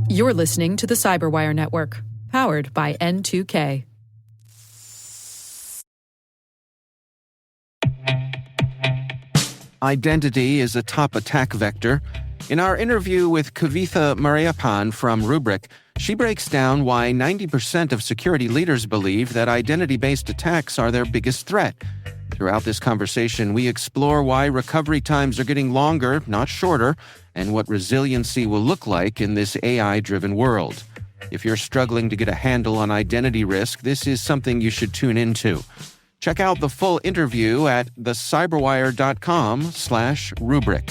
You're listening to the CyberWire Network, powered by N2K. Identity is a top attack vector. In our interview with Kavitha Mariappan from Rubrik, she breaks down why 90% of security leaders believe that identity-based attacks are their biggest threat. Throughout this conversation, we explore why recovery times are getting longer, not shorter, and what resiliency will look like in this AI-driven world. If you're struggling to get a handle on identity risk, this is something you should tune into. Check out the full interview at thecyberwire.com/rubric.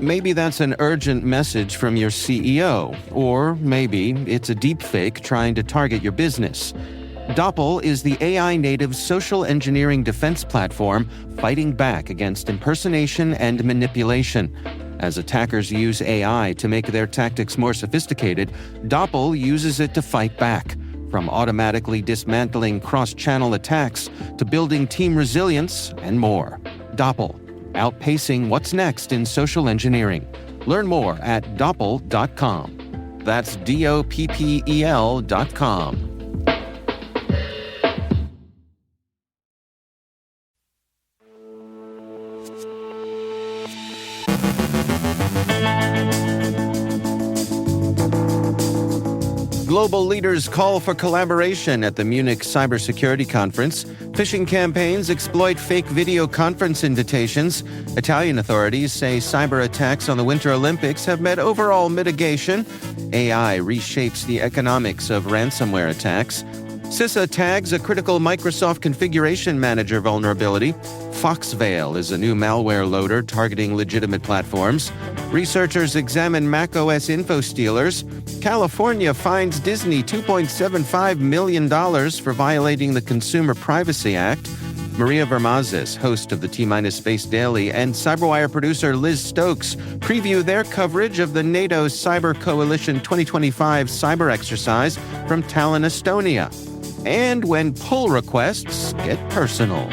Maybe that's an urgent message from your CEO, or maybe it's a deepfake trying to target your business. Doppel is the AI-native social engineering defense platform fighting back against impersonation and manipulation. As attackers use AI to make their tactics more sophisticated, Doppel uses it to fight back, from automatically dismantling cross-channel attacks to building team resilience and more. Doppel, outpacing what's next in social engineering. Learn more at doppel.com. That's DOPPEL.com. Global leaders call for collaboration at the Munich Cyber Security Conference. Phishing campaigns exploit fake video conference invitations. Italian authorities say cyber attacks on the Winter Olympics have met overall mitigation. AI reshapes the economics of ransomware attacks. CISA tags a critical Microsoft Configuration Manager vulnerability. Foxveil is a new malware loader targeting legitimate platforms. Researchers examine macOS infostealers. California fines Disney $2.75 million for violating the Consumer Privacy Act. Maria Varmazis, host of the T-Minus Space Daily, and CyberWire producer Liz Stokes preview their coverage of the NATO Cyber Coalition 2025 cyber exercise from Tallinn, Estonia. And when pull requests get personal.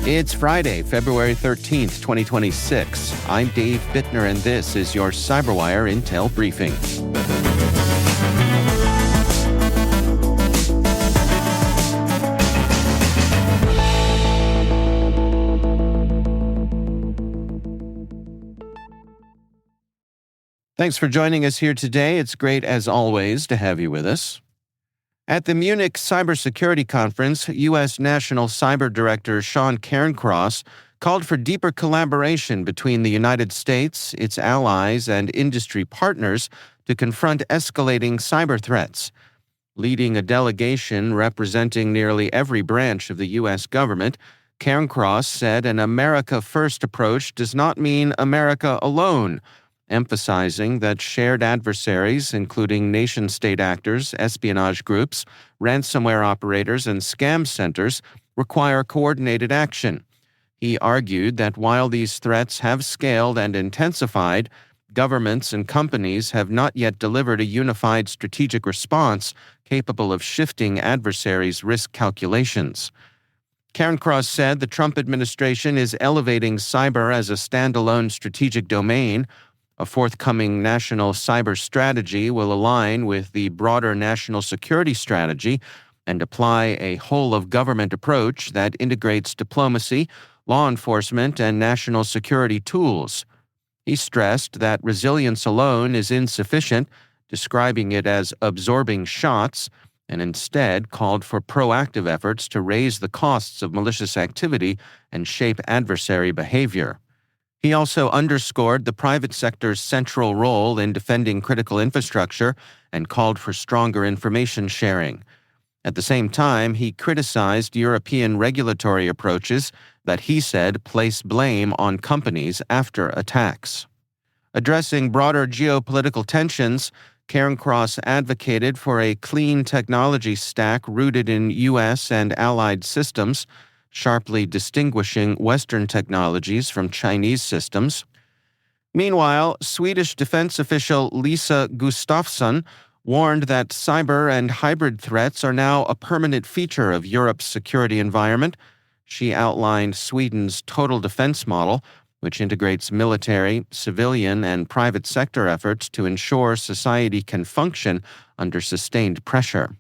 It's Friday, February 13th, 2026. I'm Dave Bittner, and this is your CyberWire Intel Briefing. Thanks for joining us here today. It's great, as always, to have you with us. At the Munich Cyber Security Conference, U.S. National Cyber Director Sean Cairncross called for deeper collaboration between the United States, its allies, and industry partners to confront escalating cyber threats. Leading a delegation representing nearly every branch of the U.S. government, Cairncross said an America-first approach does not mean America alone, emphasizing that shared adversaries, including nation-state actors, espionage groups, ransomware operators, and scam centers, require coordinated action. He argued that while these threats have scaled and intensified, governments and companies have not yet delivered a unified strategic response capable of shifting adversaries' risk calculations. Cairncross said the Trump administration is elevating cyber as a standalone strategic domain. A forthcoming national cyber strategy will align with the broader national security strategy and apply a whole-of-government approach that integrates diplomacy, law enforcement, and national security tools. He stressed that resilience alone is insufficient, describing it as absorbing shots, and instead called for proactive efforts to raise the costs of malicious activity and shape adversary behavior. He also underscored the private sector's central role in defending critical infrastructure and called for stronger information sharing. At the same time, he criticized European regulatory approaches that he said place blame on companies after attacks. Addressing broader geopolitical tensions, Cairncross advocated for a clean technology stack rooted in U.S. and allied systems. sharply distinguishing Western technologies from Chinese systems. Meanwhile, Swedish defense official Lisa Gustafsson warned that cyber and hybrid threats are now a permanent feature of Europe's security environment. She outlined Sweden's total defense model, which integrates military, civilian, and private sector efforts to ensure society can function under sustained pressure.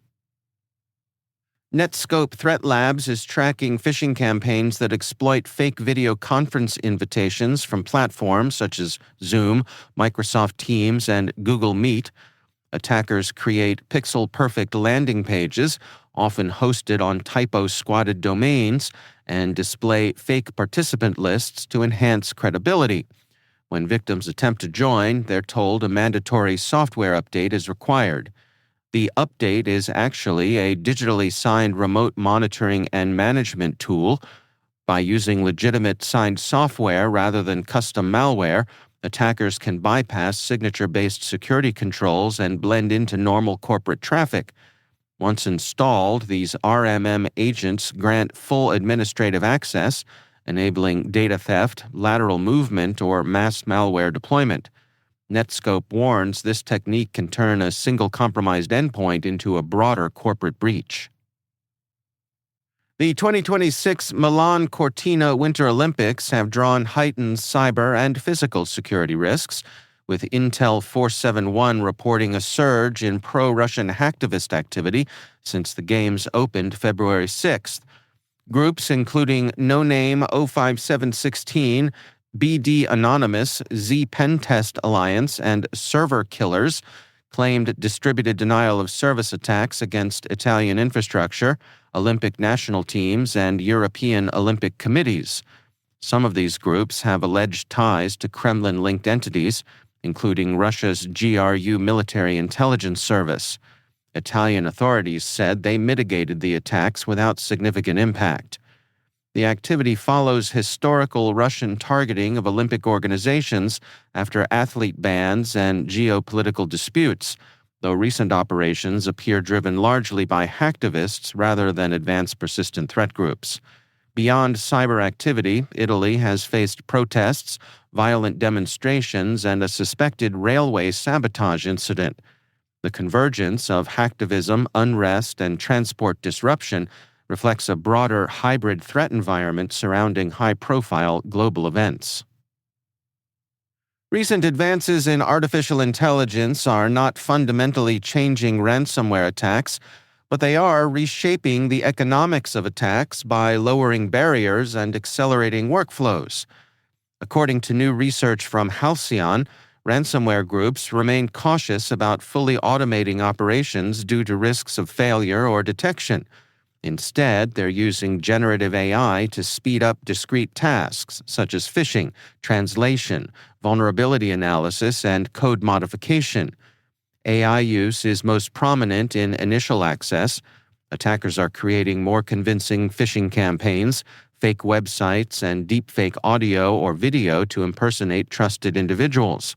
Netscope Threat Labs is tracking phishing campaigns that exploit fake video conference invitations from platforms such as Zoom, Microsoft Teams, and Google Meet. Attackers create pixel-perfect landing pages, often hosted on typo-squatted domains, and display fake participant lists to enhance credibility. When victims attempt to join, they're told a mandatory software update is required. The update is actually a digitally signed remote monitoring and management tool. By using legitimate signed software rather than custom malware, attackers can bypass signature-based security controls and blend into normal corporate traffic. Once installed, these RMM agents grant full administrative access, enabling data theft, lateral movement, or mass malware deployment. Netscope warns this technique can turn a single compromised endpoint into a broader corporate breach. The 2026 Milan Cortina Winter Olympics have drawn heightened cyber and physical security risks, with Intel 471 reporting a surge in pro-Russian hacktivist activity since the Games opened February 6th. Groups including No Name 05716, BD Anonymous, Z Pentest Alliance, and Server Killers claimed distributed denial of service attacks against Italian infrastructure, Olympic national teams, and European Olympic committees. Some of these groups have alleged ties to Kremlin-linked entities, including Russia's GRU military intelligence service. Italian authorities said they mitigated the attacks without significant impact. The activity follows historical Russian targeting of Olympic organizations after athlete bans and geopolitical disputes, though recent operations appear driven largely by hacktivists rather than advanced persistent threat groups. Beyond cyber activity, Italy has faced protests, violent demonstrations, and a suspected railway sabotage incident. The convergence of hacktivism, unrest, and transport disruption reflects a broader hybrid threat environment surrounding high-profile global events. Recent advances in artificial intelligence are not fundamentally changing ransomware attacks, but they are reshaping the economics of attacks by lowering barriers and accelerating workflows. According to new research from Halcyon, ransomware groups remain cautious about fully automating operations due to risks of failure or detection. Instead, they're using generative AI to speed up discrete tasks such as phishing, translation, vulnerability analysis, and code modification. AI use is most prominent in initial access. Attackers are creating more convincing phishing campaigns, fake websites, and deepfake audio or video to impersonate trusted individuals.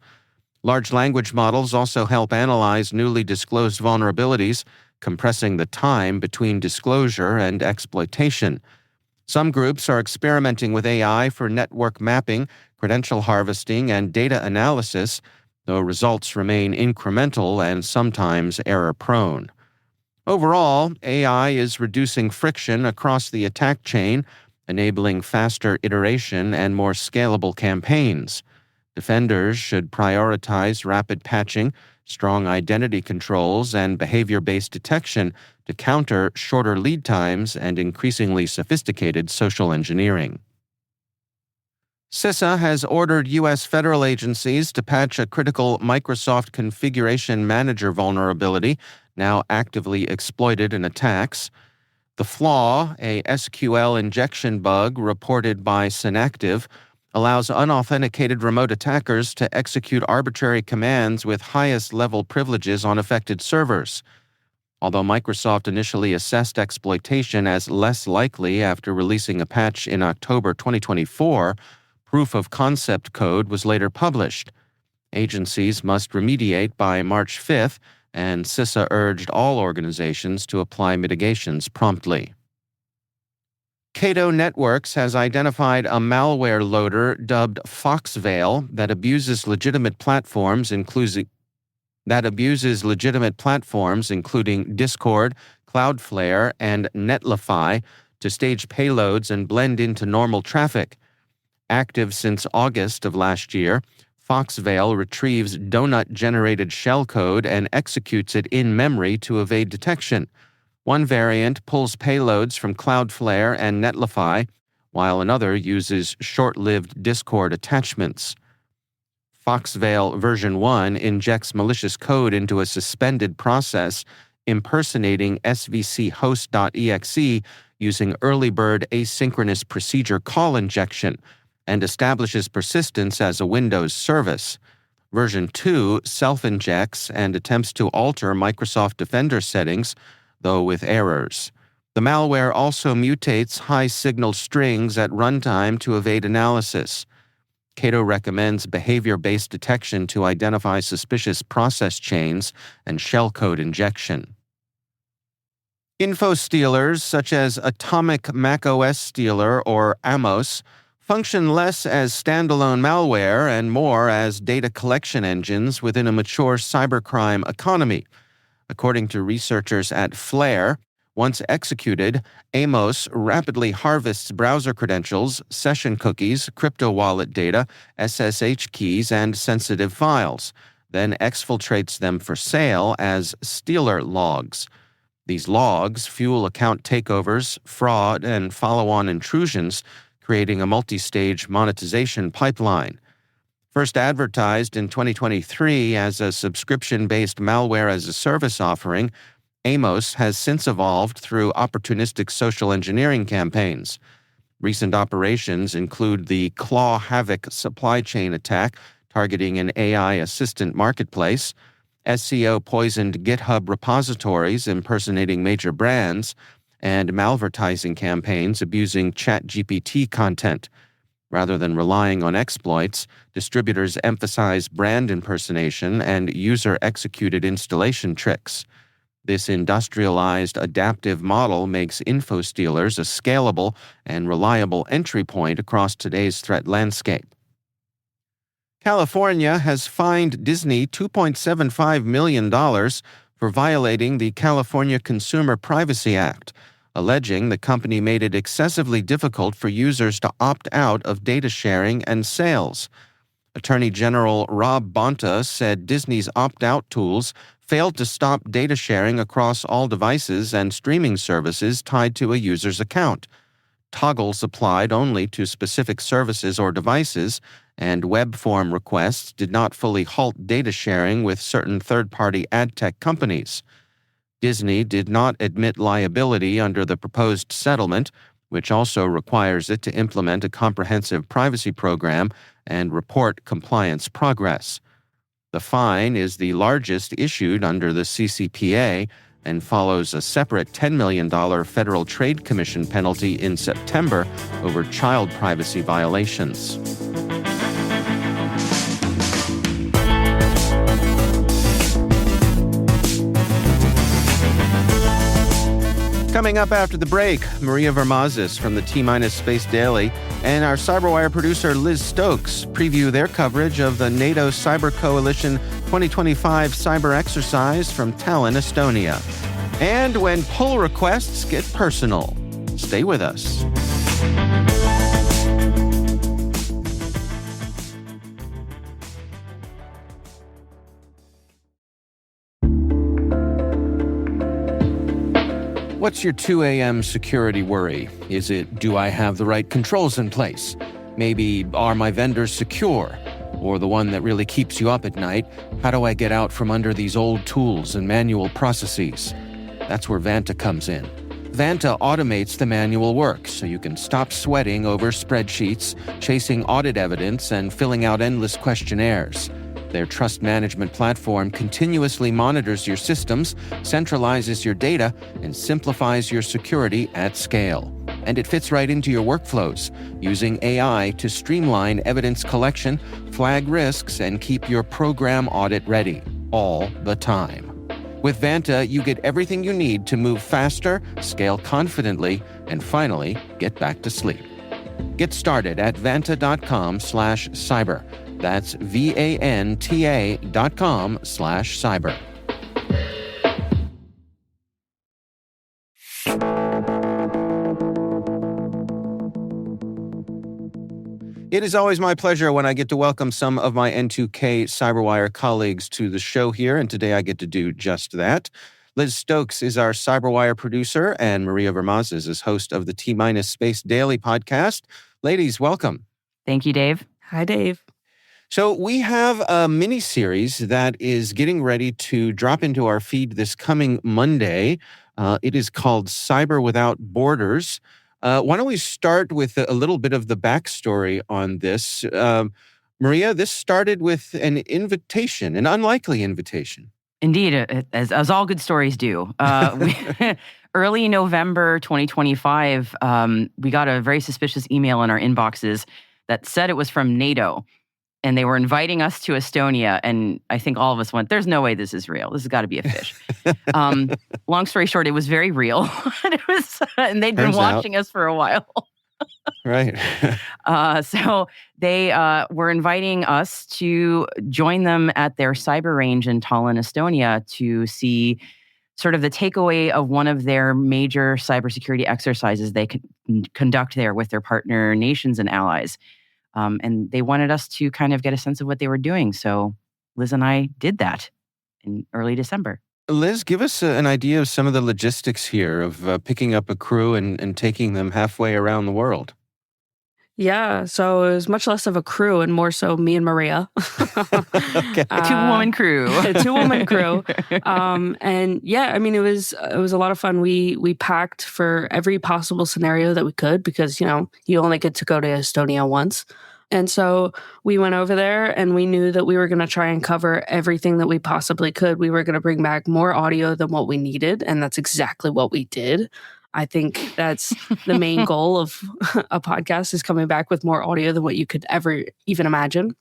Large language models also help analyze newly disclosed vulnerabilities, compressing the time between disclosure and exploitation. Some groups are experimenting with AI for network mapping, credential harvesting, and data analysis, though results remain incremental and sometimes error-prone. Overall, AI is reducing friction across the attack chain, enabling faster iteration and more scalable campaigns. Defenders should prioritize rapid patching, strong identity controls, and behavior-based detection to counter shorter lead times and increasingly sophisticated social engineering. CISA has ordered U.S. federal agencies to patch a critical Microsoft Configuration Manager vulnerability now actively exploited in attacks. The flaw, a SQL injection bug reported by Synactive, allows unauthenticated remote attackers to execute arbitrary commands with highest-level privileges on affected servers. Although Microsoft initially assessed exploitation as less likely after releasing a patch in October 2024, proof of concept code was later published. Agencies must remediate by March 5th, and CISA urged all organizations to apply mitigations promptly. NATO Networks has identified a malware loader dubbed Foxveil that abuses legitimate platforms, including Discord, Cloudflare, and Netlify, to stage payloads and blend into normal traffic. Active since August of last year, Foxveil retrieves donut-generated shellcode and executes it in memory to evade detection. One variant pulls payloads from Cloudflare and Netlify, while another uses short-lived Discord attachments. Foxveil version 1 injects malicious code into a suspended process, impersonating svchost.exe using early bird asynchronous procedure call injection, and establishes persistence as a Windows service. Version 2 self-injects and attempts to alter Microsoft Defender settings, though with errors. The malware also mutates high-signal strings at runtime to evade analysis. Cato recommends behavior-based detection to identify suspicious process chains and shellcode injection. Infostealers, such as Atomic macOS Stealer or Amos, function less as standalone malware and more as data collection engines within a mature cybercrime economy. According to researchers at Flare, once executed, Amos rapidly harvests browser credentials, session cookies, crypto wallet data, SSH keys, and sensitive files, then exfiltrates them for sale as stealer logs. These logs fuel account takeovers, fraud, and follow-on intrusions, creating a multi-stage monetization pipeline. First advertised in 2023 as a subscription-based malware-as-a-service offering, Amos has since evolved through opportunistic social engineering campaigns. Recent operations include the Claw Havoc supply chain attack targeting an AI assistant marketplace, SEO-poisoned GitHub repositories impersonating major brands, and malvertising campaigns abusing ChatGPT content. Rather than relying on exploits, distributors emphasize brand impersonation and user-executed installation tricks. This industrialized, adaptive model makes infostealers a scalable and reliable entry point across today's threat landscape. California has fined Disney $2.75 million for violating the California Consumer Privacy Act, alleging the company made it excessively difficult for users to opt out of data sharing and sales. Attorney General Rob Bonta said Disney's opt-out tools failed to stop data sharing across all devices and streaming services tied to a user's account. Toggles applied only to specific services or devices, and web form requests did not fully halt data sharing with certain third-party ad tech companies. Disney did not admit liability under the proposed settlement, which also requires it to implement a comprehensive privacy program and report compliance progress. The fine is the largest issued under the CCPA and follows a separate $10 million Federal Trade Commission penalty in September over child privacy violations. Coming up after the break, Maria Varmazis from the T-Minus Space Daily and our CyberWire producer Liz Stokes preview their coverage of the NATO Cyber Coalition 2025 cyber exercise from Tallinn, Estonia. And when pull requests get personal. Stay with us. What's your 2 a.m. security worry? Is it, do I have the right controls in place? Maybe, are my vendors secure? Or the one that really keeps you up at night, how do I get out from under these old tools and manual processes? That's where Vanta comes in. Vanta automates the manual work so you can stop sweating over spreadsheets, chasing audit evidence, and filling out endless questionnaires. Their trust management platform continuously monitors your systems, centralizes your data, and simplifies your security at scale. And it fits right into your workflows, using AI to streamline evidence collection, flag risks, and keep your program audit ready all the time. With Vanta, you get everything you need to move faster, scale confidently, and finally get back to sleep. Get started at vanta.com/cyber. That's VANTA.com/cyber. It is always my pleasure when I get to welcome some of my N2K CyberWire colleagues to the show here, and today I get to do just that. Liz Stokes is our CyberWire producer, and Maria Varmazis is host of the T-Minus Space Daily podcast. Ladies, welcome. Thank you, Dave. Hi, Dave. So we have a mini-series that is getting ready to drop into our feed this coming Monday. It is called Cyber Without Borders. Why don't we start with a little bit of the backstory on this? Maria, this started with an invitation, an unlikely invitation. Indeed, as all good stories do. Early November 2025, we got a very suspicious email in our inboxes that said it was from NATO, and they were inviting us to Estonia, and I think all of us went, there's no way this is real. This has got to be a fish. Long story short, it was very real. And they'd been watching us for a while. Right. So they were inviting us to join them at their cyber range in Tallinn, Estonia, to see sort of the takeaway of one of their major cybersecurity exercises they conduct there with their partner nations and allies. And they wanted us to kind of get a sense of what they were doing. So Liz and I did that in early December. Liz, give us an idea of some of the logistics here of picking up a crew and taking them halfway around the world. Yeah, so it was much less of a crew and more so me and Maria. Okay. A two-woman crew. A two-woman crew. And yeah, I mean, it was a lot of fun. We packed for every possible scenario that we could because, you only get to go to Estonia once. And so we went over there and we knew that we were going to try and cover everything that we possibly could. We were going to bring back more audio than what we needed. And that's exactly what we did. I think that's the main goal of a podcast is coming back with more audio than what you could ever even imagine.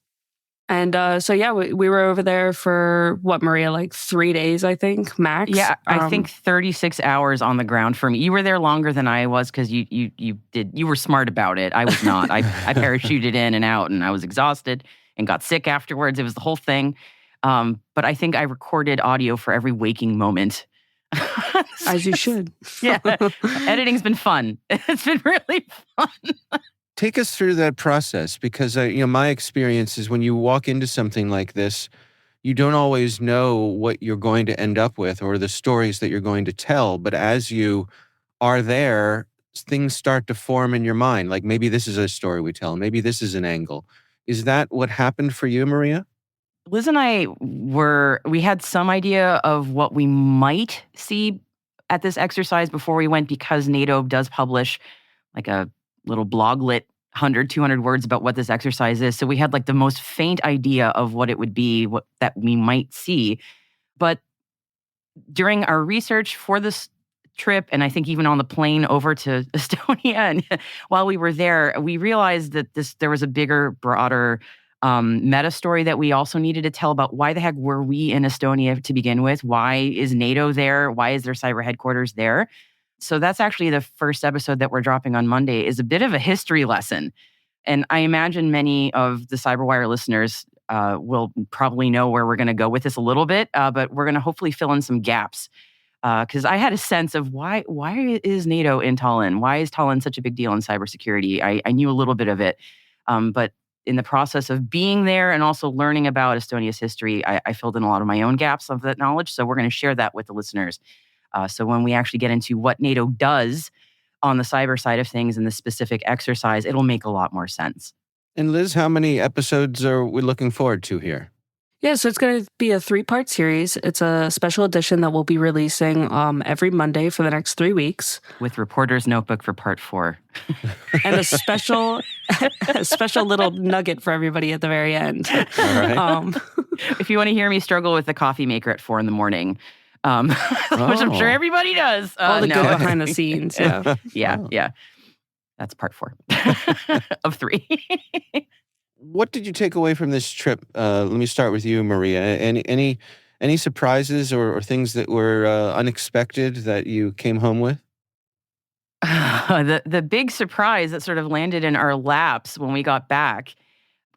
And so, yeah, we were over there for what, Maria, like 3 days, I think, max? Yeah, I think 36 hours on the ground for me. You were there longer than I was because you were smart about it. I was not. I parachuted in and out and I was exhausted and got sick afterwards. It was the whole thing. But I think I recorded audio for every waking moment. As you should. Yeah. Editing's been fun. It's been really fun. Take us through that process because, my experience is when you walk into something like this, you don't always know what you're going to end up with or the stories that you're going to tell. But as you are there, things start to form in your mind. Like maybe this is a story we tell. Maybe this is an angle. Is that what happened for you, Maria? Liz and I we had some idea of what we might see at this exercise before we went because NATO does publish like a little bloglet 100, 200 words about what this exercise is. So we had like the most faint idea of what it would be, that we might see. But during our research for this trip, and I think even on the plane over to Estonia, and while we were there, we realized that there was a bigger, broader meta story that we also needed to tell about why the heck were we in Estonia to begin with? Why is NATO there? Why is their cyber headquarters there? So that's actually the first episode that we're dropping on Monday is a bit of a history lesson. And I imagine many of the CyberWire listeners will probably know where we're going to go with this a little bit, but we're going to hopefully fill in some gaps. Because I had a sense of why is NATO in Tallinn? Why is Tallinn such a big deal in cybersecurity? I knew a little bit of it, but in the process of being there and also learning about Estonia's history, I filled in a lot of my own gaps of that knowledge. So we're going to share that with the listeners. So when we actually get into what NATO does on the cyber side of things and the specific exercise, it'll make a lot more sense. And Liz, how many episodes are we looking forward to here? Yeah, so it's going to be a 3-part series. It's a special edition that we'll be releasing every Monday for the next 3 weeks. With Reporter's Notebook for part 4. And a special little nugget for everybody at the very end. All right. If you want to hear me struggle with the coffee maker at 4 a.m, which I'm sure everybody does. All the good behind the scenes. Yeah. Yeah. That's part 4 of 3. What did you take away from this trip? Let me start with you, Maria. Any Any surprises or things that were unexpected that you came home with? The big surprise that sort of landed in our laps when we got back,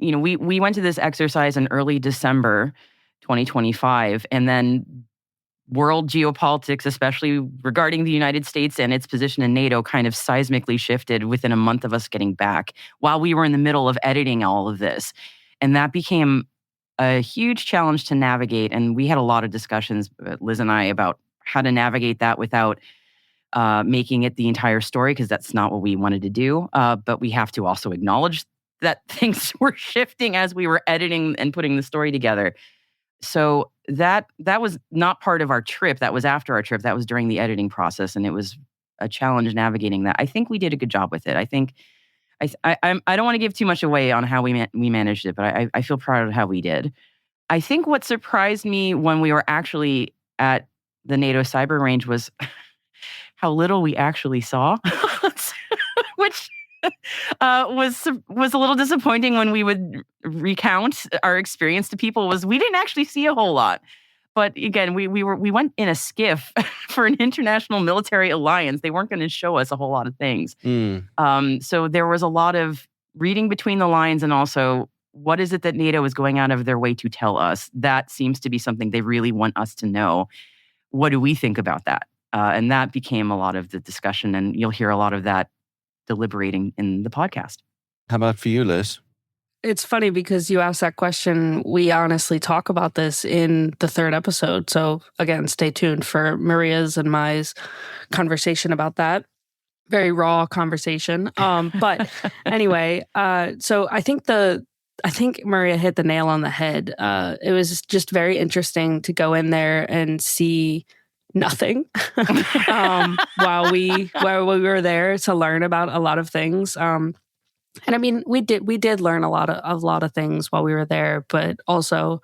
we went to this exercise in early December 2025, and then world geopolitics, especially regarding the United States and its position in NATO, kind of seismically shifted within a month of us getting back while we were in the middle of editing all of this. And that became a huge challenge to navigate. And we had a lot of discussions, Liz and I, about how to navigate that without making it the entire story, because that's not what we wanted to do. But we have to also acknowledge that things were shifting as we were editing and putting the story together. So that was not part of our trip. That was after our trip. That was during the editing process, and it was a challenge navigating that. I think we did a good job with it. I think I don't want to give too much away on how we managed it, but I feel proud of how we did. I think what surprised me when we were actually at the NATO cyber range was how little we actually saw, which was a little disappointing when we would recount our experience to people. Was we didn't actually see a whole lot. But again, we went in a skiff for an international military alliance. They weren't going to show us a whole lot of things. So there was a lot of reading between the lines, and also, what is it that NATO is going out of their way to tell us? That seems to be something they really want us to know. What do we think about that? And that became a lot of the discussion, and you'll hear a lot of that deliberating in the podcast. How about for you, Liz? It's funny because you asked that question. We honestly talk about this in the 3rd episode. So again, stay tuned for Maria's and my conversation about that. Very raw conversation. But anyway, so I think Maria hit the nail on the head. It was just very interesting to go in there and see nothing while we were there to learn about a lot of things. And I mean, we did learn a lot of things while we were there, but also,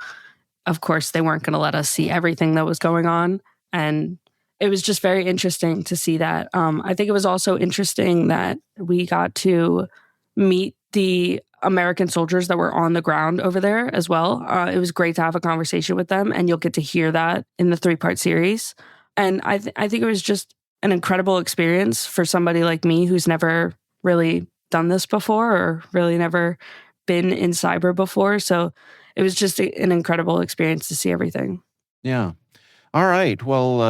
of course, they weren't going to let us see everything that was going on. And it was just very interesting to see that. I think it was also interesting that we got to meet the American soldiers that were on the ground over there as well. It was great to have a conversation with them, and you'll get to hear that in the 3-part series. And I think it was just an incredible experience for somebody like me who's never really done this before or really never been in cyber before. So it was just an incredible experience to see everything. Yeah. All right. Well,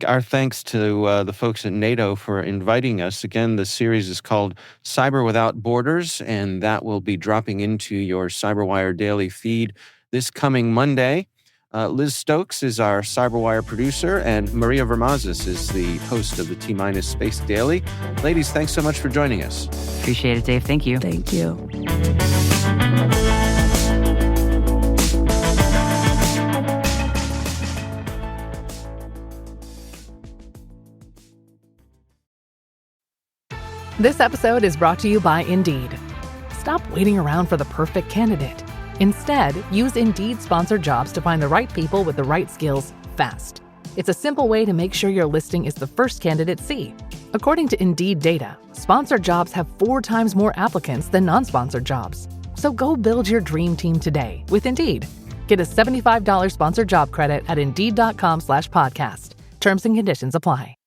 our thanks to the folks at NATO for inviting us. Again, the series is called Cyber Without Borders, and that will be dropping into your CyberWire daily feed this coming Monday. Liz Stokes is our CyberWire producer, and Maria Varmazis is the host of the T-Minus Space Daily. Ladies, thanks so much for joining us. Appreciate it, Dave. Thank you. Thank you. This episode is brought to you by Indeed. Stop waiting around for the perfect candidate. Instead, use Indeed sponsored jobs to find the right people with the right skills fast. It's a simple way to make sure your listing is the first candidates see. According to Indeed data, sponsored jobs have 4 times more applicants than non-sponsored jobs. So go build your dream team today with Indeed. Get a $75 sponsored job credit at Indeed.com/podcast. Terms and conditions apply.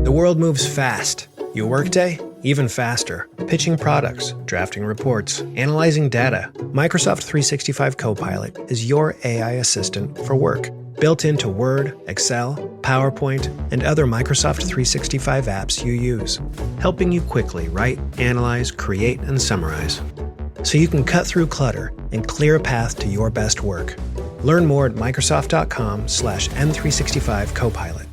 The world moves fast. Your workday? Even faster. Pitching products, drafting reports, analyzing data. Microsoft 365 Copilot is your AI assistant for work. Built into Word, Excel, PowerPoint, and other Microsoft 365 apps you use. Helping you quickly write, analyze, create, and summarize. So you can cut through clutter and clear a path to your best work. Learn more at Microsoft.com/M365 Copilot.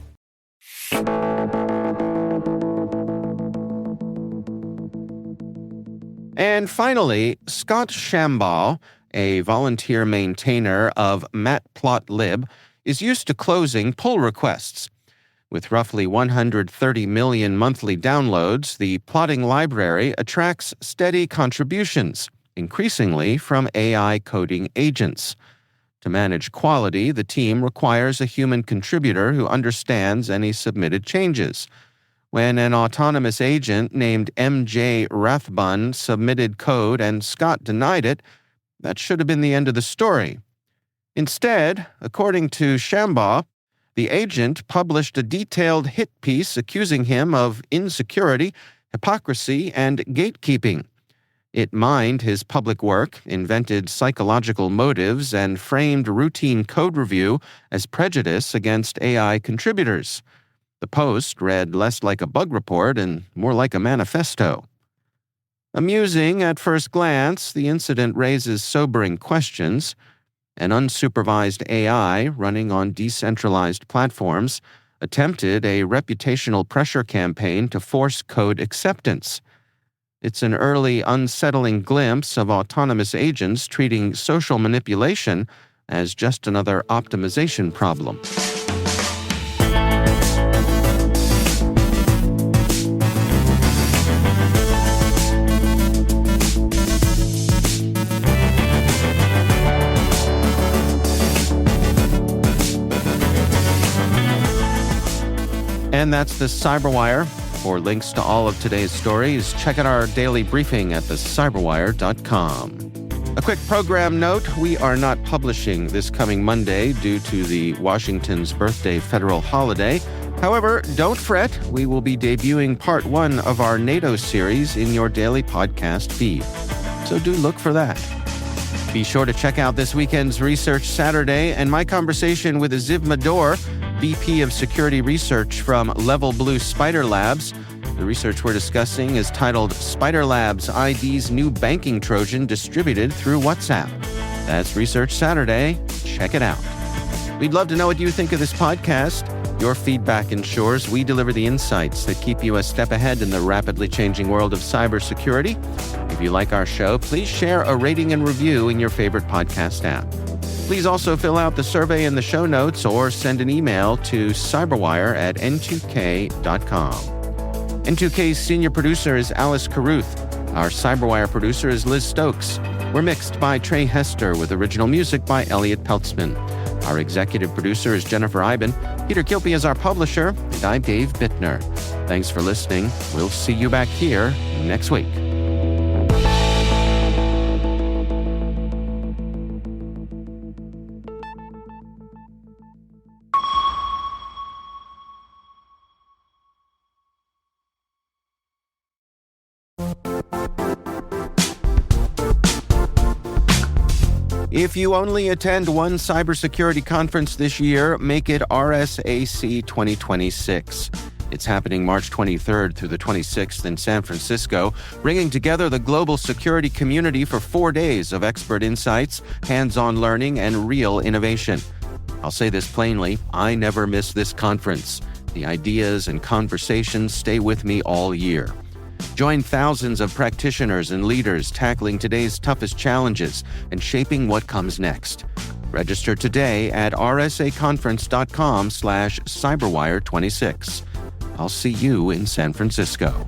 And finally, Scott Shambaugh, a volunteer maintainer of Matplotlib, is used to closing pull requests. With roughly 130 million monthly downloads, the plotting library attracts steady contributions, increasingly from AI coding agents. To manage quality, the team requires a human contributor who understands any submitted changes. When an autonomous agent named MJ Rathbun submitted code and Scott denied it, that should have been the end of the story. Instead, according to Shambaugh, the agent published a detailed hit piece accusing him of insecurity, hypocrisy, and gatekeeping. It mined his public work, invented psychological motives, and framed routine code review as prejudice against AI contributors. The post read less like a bug report and more like a manifesto. Amusing at first glance, the incident raises sobering questions. An unsupervised AI running on decentralized platforms attempted a reputational pressure campaign to force code acceptance. It's an early, unsettling glimpse of autonomous agents treating social manipulation as just another optimization problem. And that's the CyberWire. For links to all of today's stories, check out our daily briefing at thecyberwire.com. A quick program note, we are not publishing this coming Monday due to the Washington's birthday federal holiday. However, don't fret, we will be debuting part 1 of our NATO series in your daily podcast feed. So do look for that. Be sure to check out this weekend's Research Saturday and my conversation with Aziv Mador, VP of Security Research from Level Blue Spider Labs. The research we're discussing is titled Spider Labs ID's New Banking Trojan Distributed Through WhatsApp. That's Research Saturday. Check it out. We'd love to know what you think of this podcast. Your feedback ensures we deliver the insights that keep you a step ahead in the rapidly changing world of cybersecurity. If you like our show, please share a rating and review in your favorite podcast app. Please also fill out the survey in the show notes or send an email to cyberwire@n2k.com. N2K's senior producer is Alice Carruth. Our CyberWire producer is Liz Stokes. We're mixed by Trey Hester with original music by Elliot Peltzman. Our executive producer is Jennifer Iben. Peter Kilpie is our publisher, and I'm Dave Bittner. Thanks for listening. We'll see you back here next week. If you only attend one cybersecurity conference this year, make it RSAC 2026. It's happening March 23rd through the 26th in San Francisco, bringing together the global security community for 4 days of expert insights, hands-on learning, and real innovation. I'll say this plainly, I never miss this conference. The ideas and conversations stay with me all year. Join thousands of practitioners and leaders tackling today's toughest challenges and shaping what comes next. Register today at rsaconference.com/cyberwire26. I'll see you in San Francisco.